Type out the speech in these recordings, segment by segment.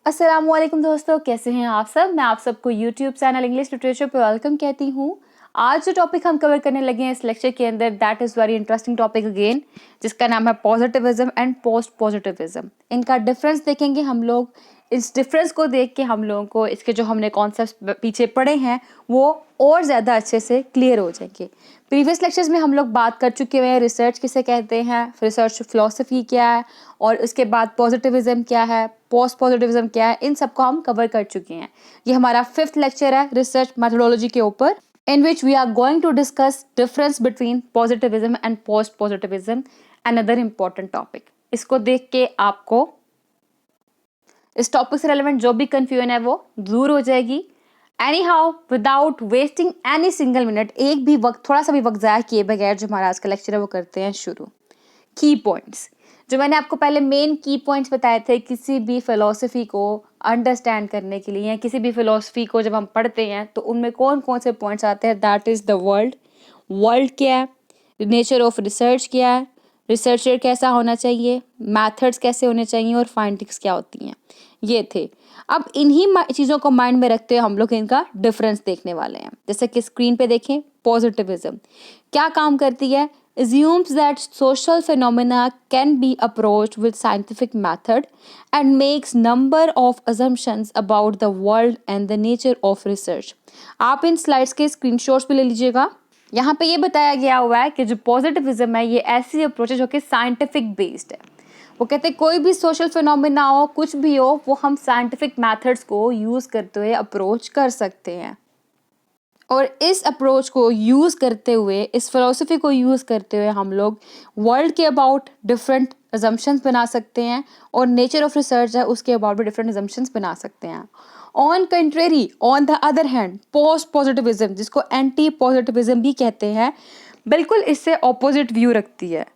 अस्सलामुअलैकुम दोस्तों, कैसे हैं आप सब। मैं आप सबको यूट्यूब चैनल इंग्लिश लिटरेचर पे वेलकम कहती हूँ। आज जो टॉपिक हम कवर करने लगे हैं इस लेक्चर के अंदर, that is very interesting topic again, जिसका नाम है पॉजिटिविज्म एंड पोस्ट पॉजिटिविज्म। इनका डिफरेंस देखेंगे हम लोग। इस डिफरेंस को देख के हम लोगों को इसके जो हमने कॉन्सेप्ट पीछे पढ़े हैं वो और ज़्यादा अच्छे से क्लियर हो जाएंगे। प्रीवियस लेक्चर्स में हम लोग बात कर चुके हुए हैं रिसर्च किसे कहते हैं, रिसर्च फिलोसफी क्या है, और उसके बाद पॉजिटिविज्म क्या है, पोस्ट पॉजिटिविज्म क्या है, इन सबको हम कवर कर चुके हैं। ये हमारा 5th लेक्चर है रिसर्च मेथोडोलॉजी के ऊपर, in which we are going to discuss difference between positivism and post positivism, another important topic। इसको देख के आपको इस टॉपिक से रेलेवेंट जो भी कंफ्यूजन है वो दूर हो जाएगी। Any how, without wasting any single minute, एक भी वक्त, थोड़ा सा भी वक्त ज़ाया किए बगैर जो हमारा आज का लेक्चर है वो करते हैं शुरू। की पॉइंट्स, जो मैंने आपको पहले मेन की पॉइंट्स बताए थे किसी भी फिलोसफी को अंडरस्टैंड करने के लिए, या किसी भी फिलोसफी को जब हम पढ़ते हैं तो उनमें कौन कौन से पॉइंट्स आते हैं। दैट इज़ द वर्ल्ड क्या है, नेचर ऑफ रिसर्च क्या है, रिसर्चर कैसा होना चाहिए, मैथड्स कैसे होने चाहिए, और फाइंडिंग्स क्या होती हैं, ये थे। अब इन्हीं चीज़ों को माइंड में रखते हुए हम लोग इनका डिफरेंस देखने वाले हैं। जैसे कि स्क्रीन पे देखें, पॉजिटिविज्म क्या काम करती है, assumes that social phenomena can be approached with scientific method and makes number of assumptions about the world and the nature of research। आप इन स्लाइड्स के स्क्रीनशॉट्स भी ले लीजिएगा। यहाँ पे ये बताया गया हुआ है कि जो पॉजिटिविज्म है ये ऐसी अप्रोच है जो कि साइंटिफिक बेस्ड है। वो कहते हैं कोई भी सोशल फिनोमिना हो, कुछ भी हो, वो हम साइंटिफिक मेथड्स को यूज़ करते हुए अप्रोच कर सकते हैं। और इस अप्रोच को यूज़ करते हुए, इस फिलोसफी को यूज़ करते हुए हम लोग वर्ल्ड के अबाउट डिफरेंट अजम्पशंस बना सकते हैं, और नेचर ऑफ रिसर्च है उसके अबाउट भी डिफरेंट अजम्पशंस बना सकते हैं। On contrary, on the other hand, post positivism, जिसको एंटी पॉजिटिविज्म भी कहते हैं, बिल्कुल इससे ऑपोजिट व्यू रखती है।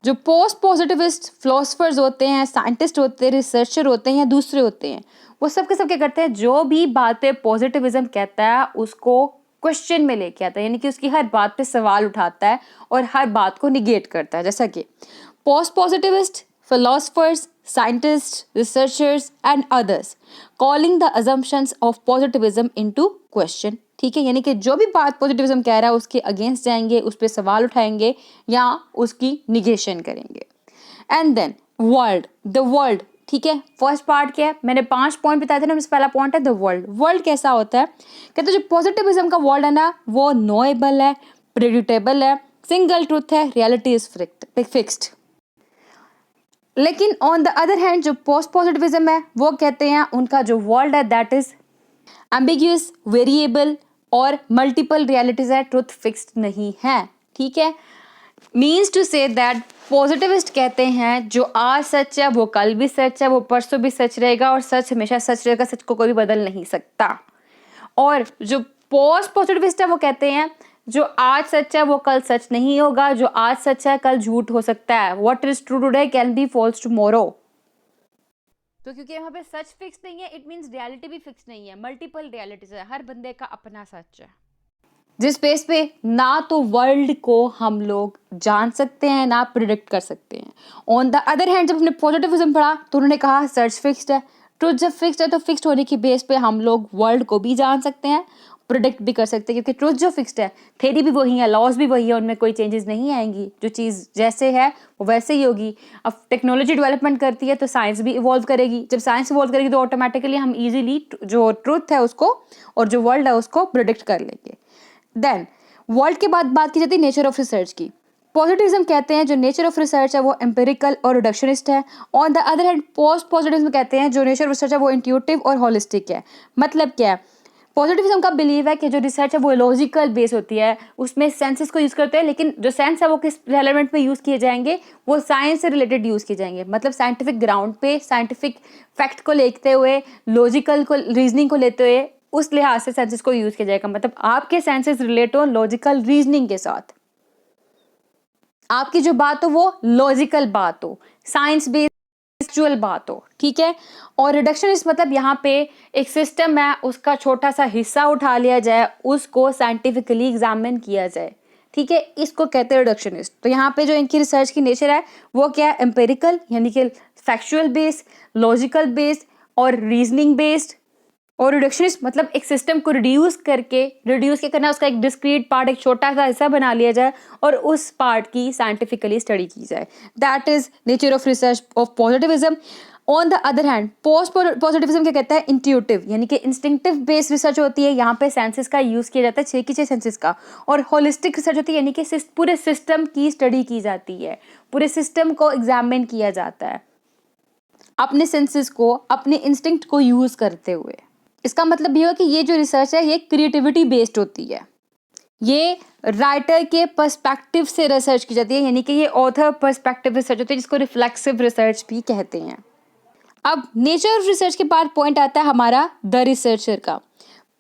जो पोस्ट पॉजिटिविस्ट फिलोसफर्स होते हैं, साइंटिस्ट होते हैं, रिसर्चर होते हैं या दूसरे होते हैं, वो सब के सब क्या करते हैं, जो भी बातें पॉजिटिविज्म कहता है उसको क्वेश्चन में लेके आता है, यानी कि उसकी हर बात पे सवाल उठाता है और हर बात को निगेट करता है। जैसा कि post positivist philosophers, scientists, researchers and others calling the assumptions of positivism into question। ठीक है, यानी कि जो भी बात पॉजिटिविज्म कह रहा है उसके अगेंस्ट जाएंगे, उस पर सवाल उठाएंगे या उसकी निगेशन करेंगे। एंड देन वर्ल्ड, ठीक है, फर्स्ट पार्ट क्या है, मैंने 5 पॉइंट बताए थे ना, पहला पॉइंट है द वर्ल्ड कैसा होता है। कहते हैं जो पॉजिटिविज्म का वर्ल्ड है ना वो नोएबल है, प्रेडिक्टेबल है, सिंगल ट्रूथ है, रियलिटी इज फिक्स्ड। लेकिन ऑन द अदर हैंड जो पोस्ट पॉजिटिविज्म है वो कहते हैं उनका जो वर्ल्ड है दैट इज एम्बिग्यूअस, वेरिएबल और मल्टीपल रियलिटीज है, ट्रुथ फिक्स्ड नहीं है। ठीक है, means to say that positivist कहते हैं जो आज सच है वो कल भी सच है, वो परसों भी सच रहेगा, और सच हमेशा सच रहेगा, सच को कोई भी बदल नहीं सकता। और जो पोस्ट पॉजिटिविस्ट है वो कहते हैं जो आज सच है वो कल सच नहीं होगा, जो आज सच है कल झूठ हो सकता है। What is true today can be false tomorrow. तो क्योंकि यहाँ पे सच फिक्स नहीं है, इट मीन्स रियलिटी भी फिक्स नहीं है, मल्टीपल रियलिटीज है, हर बंदे का अपना सच है, जिस बेस पे ना तो वर्ल्ड को हम लोग जान सकते हैं ना प्रिडिक्ट कर सकते हैं। ऑन द अदर हैंड जब हमने पॉजिटिविज्म पढ़ा तो उन्होंने कहा सच फिक्स्ड है, ट्रुथ जब फिक्स्ड है तो फिक्स्ड होने की बेस पे हम लोग वर्ल्ड को भी जान सकते हैं, प्रिडिक्ट भी कर सकते हैं, क्योंकि ट्रुथ जो फिक्स्ड है, थेरी भी वही है, लॉज भी वही है, उनमें कोई चेंजेस नहीं आएंगी, जो चीज़ जैसे है वो वैसे ही होगी। अब टेक्नोलॉजी डेवलपमेंट करती है तो साइंस भी इवॉल्व करेगी, जब साइंस इवॉल्व करेगी तो ऑटोमेटिकली हम इजीली जो ट्रुथ है उसको और जो वर्ल्ड है उसको प्रिडिक्ट कर लेंगे। देन वर्ल्ड के बाद बात की जाती है नेचर ऑफ रिसर्च की। पॉजिटिविज्म कहते हैं जो नेचर ऑफ रिसर्च है वो एम्पिरिकल और रिडक्शनिस्ट है। On the other hand post positivism कहते हैं जो नेचर ऑफ रिसर्च है वो इंट्यूटिव और होलिस्टिक है। मतलब क्या है, पॉजिटिविज्म का बिलीव है कि जो रिसर्च है वो लॉजिकल बेस होती है, उसमें सेंसेस को यूज़ करते हैं, लेकिन जो सेंस है वो किस रेलेवेंट में यूज़ किए जाएंगे, वो साइंस से रिलेटेड यूज़ किए जाएंगे। मतलब साइंटिफिक ग्राउंड पे, साइंटिफिक फैक्ट को लेते हुए, लॉजिकल को, रीजनिंग को लेते हुए, उस लिहाज से सेंसेस को यूज़ किया जाएगा। मतलब आपके सेंसेस रिलेट हो लॉजिकल रीजनिंग के साथ, आपकी जो बात हो वो लॉजिकल बात हो, साइंस बेस्ड एक्चुअल बात हो। ठीक है, और रिडक्शनिस्ट मतलब यहाँ पे एक सिस्टम है उसका छोटा सा हिस्सा उठा लिया जाए, उसको साइंटिफिकली एग्जामिन किया जाए। ठीक है, इसको कहते हैं रिडक्शनिस्ट। तो यहाँ पे जो इनकी रिसर्च की नेचर है वो क्या है, एम्पेरिकल यानी कि फैक्चुअल बेस, लॉजिकल बेस और रीजनिंग बेस्ड। और रिडक्शनिस्ट मतलब एक सिस्टम को रिड्यूस क्या करना, उसका एक डिस्क्रीट पार्ट, एक छोटा सा हिस्सा बना लिया जाए और उस पार्ट की साइंटिफिकली स्टडी की जाए। That is nature of research of positivism. On the other hand post positivism क्या कहता है, इंट्यूटिव यानी कि इंस्टिंक्टिव बेस्ड रिसर्च होती है। यहाँ पे सेंसेस का यूज किया जाता है, 6 की 6 सेंसेस का। और होलिस्टिक रिसर्च होती है यानी कि पूरे सिस्टम की स्टडी की जाती है, पूरे सिस्टम को एग्जामिन किया जाता है अपने सेंसेस को, अपने इंस्टिंक्ट को यूज करते हुए। इसका मतलब ये हो कि ये जो रिसर्च है ये क्रिएटिविटी बेस्ड होती है, ये राइटर के पर्सपेक्टिव से रिसर्च की जाती है, यानी कि ये ऑथर पर्सपेक्टिव रिसर्च होती है, जिसको रिफ्लेक्सिव रिसर्च भी कहते हैं। अब नेचर ऑफ रिसर्च के बाद पॉइंट आता है हमारा द रिसर्चर का।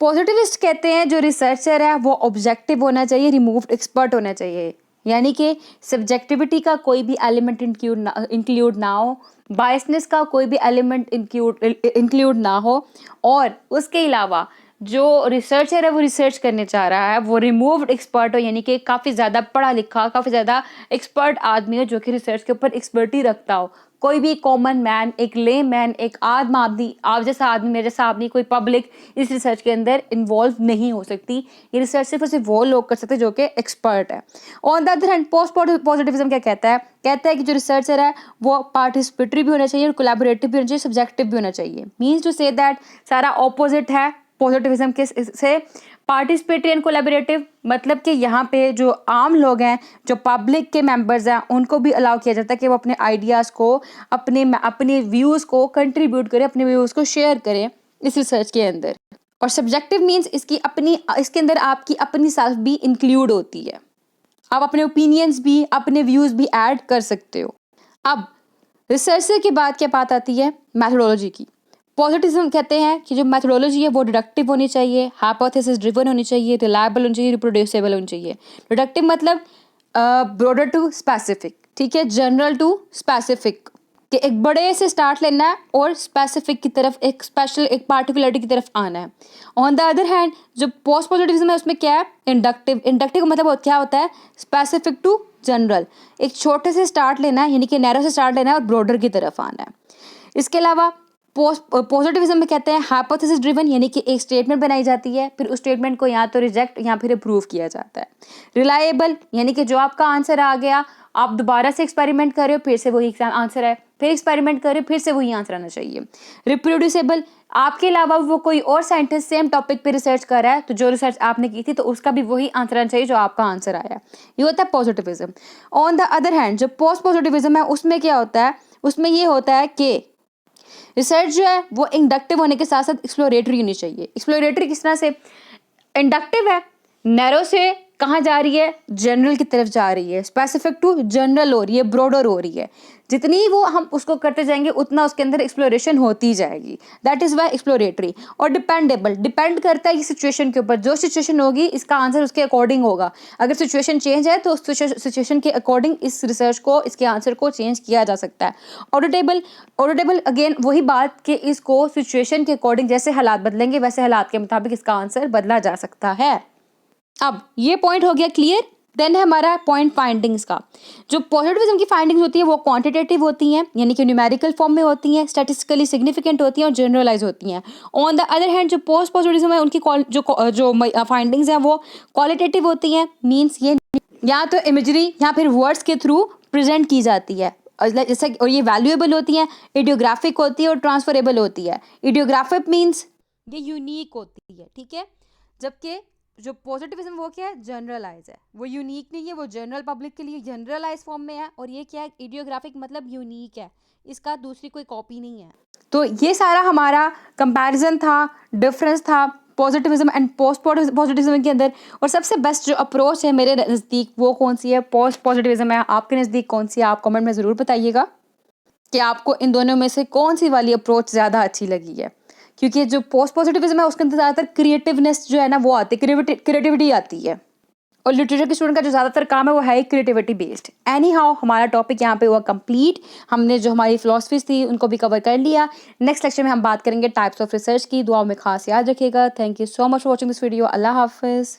पॉजिटिविस्ट कहते हैं जो रिसर्चर है वो ऑब्जेक्टिव होना चाहिए, रिमूव्ड एक्सपर्ट होना चाहिए, यानी कि सब्जेक्टिविटी का कोई भी एलिमेंट इंक्लूड ना हो, बायसनेस का कोई भी एलिमेंट इंक्लूड ना हो, और उसके अलावा जो रिसर्चर है वो रिसर्च करने चाह रहा है वो रिमूव्ड एक्सपर्ट हो, यानी कि काफ़ी ज़्यादा पढ़ा लिखा, काफ़ी ज़्यादा एक्सपर्ट आदमी हो जो कि रिसर्च के ऊपर एक्सपर्टी रखता हो। कोई भी कॉमन मैन, एक ले मैन, एक आम आदमी, आप जैसा आदमी, मेरे जैसा आदमी, कोई पब्लिक इस रिसर्च के अंदर इन्वॉल्व नहीं हो सकती। ये रिसर्च सिर्फ और सिर्फ वो लोग कर सकते हैं जो कि एक्सपर्ट है। On the other hand post positivism क्या कहता है, कहता है कि जो रिसर्चर है वो पार्टिसिपेटरी भी होना चाहिए और कोलैबोरेटिव भी होना चाहिए, सब्जेक्टिव भी होना चाहिए। मीन्स टू से दैट सारा ऑपोजिट है पॉजिटिविज्म के से। पार्टिसिपेटरी एंड कोलैबोरेटिव मतलब कि यहाँ पे जो आम लोग हैं, जो पब्लिक के मेंबर्स हैं, उनको भी अलाउ किया जाता है कि वो अपने आइडियाज़ को, अपने व्यूज़ को कंट्रीब्यूट करें, अपने व्यूज़ को शेयर करें इस रिसर्च के अंदर। और सब्जेक्टिव मीन्स इसके अंदर आपकी अपनी सेल्फ भी इंक्लूड होती है, आप अपने ओपिनियंस भी, अपने व्यूज़ भी ऐड कर सकते हो। अब रिसर्चर के बाद क्या बात आती है, मैथोडोलॉजी की। पॉजिटिविज्म कहते हैं कि जो मैथोडोलॉजी है वो डिडक्टिव होनी चाहिए, हाइपोथेसिस ड्रिवन होनी चाहिए, रिलायबल होनी चाहिए, रिप्रोड्यूसेबल होनी चाहिए। डिडक्टिव मतलब ब्रॉडर टू स्पेसिफिक, ठीक है, जनरल टू स्पेसिफिक, कि एक बड़े से स्टार्ट लेना है और स्पेसिफिक की तरफ, एक स्पेशल, एक पार्टिकुलरिटी की तरफ आना है। ऑन द अदर हैंड जो पोस्ट पॉजिटिविज्म है उसमें क्या है, इंडक्टिव। इंडक्टिव का मतलब क्या होता है, स्पेसिफिक टू जनरल, एक छोटे से स्टार्ट लेना है, यानी कि नैरो से स्टार्ट लेना है और ब्रॉडर की तरफ आना है। इसके अलावा पॉजिटिविज्म में कहते हैं हाइपोथेसिस ड्रिवन, यानी कि एक स्टेटमेंट बनाई जाती है, फिर उस स्टेटमेंट को या तो रिजेक्ट या फिर अप्रूव किया जाता है। रिलायबल यानी कि जो आपका आंसर आ गया, आप दोबारा से एक्सपेरिमेंट कर रहे हो, फिर से वही आंसर है, फिर एक्सपेरिमेंट कर रहे हो, फिर से वही आंसर आना चाहिए। रिप्रोड्यूसेबल, आपके अलावा वो कोई और साइंटिस्ट सेम टॉपिक पे रिसर्च कर रहा है, तो जो रिसर्च आपने की थी तो उसका भी वही आंसर आना चाहिए जो आपका आंसर आया। ये होता है positivism. On the other hand जो पोस्ट पॉजिटिविज्म है उसमें क्या होता है, उसमें ये होता है कि रिसर्च जो है वो इंडक्टिव होने के साथ साथ एक्सप्लोरेटरी होनी चाहिए। एक्सप्लोरेटरी किस तरह से, इंडक्टिव है, नैरो से कहाँ जा रही है, जनरल की तरफ जा रही है, स्पेसिफिक टू जनरल हो रही है, ब्रॉडर हो रही है। जितनी वो हम उसको करते जाएंगे उतना उसके अंदर एक्सप्लोरेशन होती जाएगी, दैट इज वाई एक्सप्लोरेटरी। और डिपेंडेबल, डिपेंड करता है कि सिचुएशन के ऊपर, जो सिचुएशन होगी इसका आंसर उसके अकॉर्डिंग होगा। अगर सिचुएशन चेंज है तो उस सिचुएशन के अकॉर्डिंग इस रिसर्च को, इसके आंसर को चेंज किया जा सकता है। ऑडिटेबल, ऑडिटेबल अगेन वही बात कि इसको सिचुएशन के अकॉर्डिंग, जैसे हालात बदलेंगे वैसे हालात के मुताबिक इसका आंसर बदला जा सकता है। अब ये पॉइंट हो गया क्लियर। देन है हमारा पॉइंट फाइंडिंग्स का। जो पॉजिटिविज्म की फाइंडिंग्स होती है वो क्वांटिटेटिव होती हैं, यानी कि न्यूमेरिकल फॉर्म में होती हैं, स्टैटिस्टिकली सिग्निफिकेंट होती हैं और जनरलाइज होती हैं। ऑन द अदर हैंड जो पोस्ट पॉजिटिविज्म है उनकी जो फाइंडिंग्स हैं वो क्वालिटेटिव होती हैं। मीन्स ये या तो इमेजरी या फिर वर्ड्स के थ्रू प्रेजेंट की जाती है, जैसे, और ये वैल्यूएबल होती हैं, इडियोग्राफिक होती है और ट्रांसफरेबल होती है। इडियोग्राफिक मीन्स ये यूनिक होती है, ठीक है, जबकि जो पॉजिटिविज्म वो क्या है, जनरलाइज है, वो यूनिक नहीं है, वो जनरल पब्लिक के लिए जनरलाइज फॉर्म में है। और ये क्या है, इडियोग्राफिक मतलब यूनिक है, इसका दूसरी कोई कॉपी नहीं है। तो ये सारा हमारा कंपैरिजन था, डिफरेंस था पॉजिटिविज्म एंड पोस्ट पॉजिटिविज्म के अंदर। और सबसे बेस्ट जो अप्रोच है मेरे नज़दीक वो कौन सी है, पोस्ट पॉजिटिविज्म है। आपके नज़दीक कौन सी है, आप कमेंट में ज़रूर बताइएगा कि आपको इन दोनों में से कौन सी वाली अप्रोच ज़्यादा अच्छी लगी है। क्योंकि जो पोस्ट पॉजिटिविज्म है उसके अंदर ज़्यादातर क्रिएटिवनेस जो है ना वो आती है, क्रिएटिविटी आती है। और लिटरेचर के स्टूडेंट का जो ज़्यादातर काम है वो है क्रिएटिविटी बेस्ड। एनी हाउ हमारा टॉपिक यहाँ पे हुआ कंप्लीट। हमने जो हमारी फिलॉसफीज थी उनको भी कवर कर लिया। नेक्स्ट लेक्चर में हम बात करेंगे टाइप्स ऑफ रिसर्च की। दुआओं में खास याद रखिएगा। Thank you so much for watching this video. Allah हाफिज़।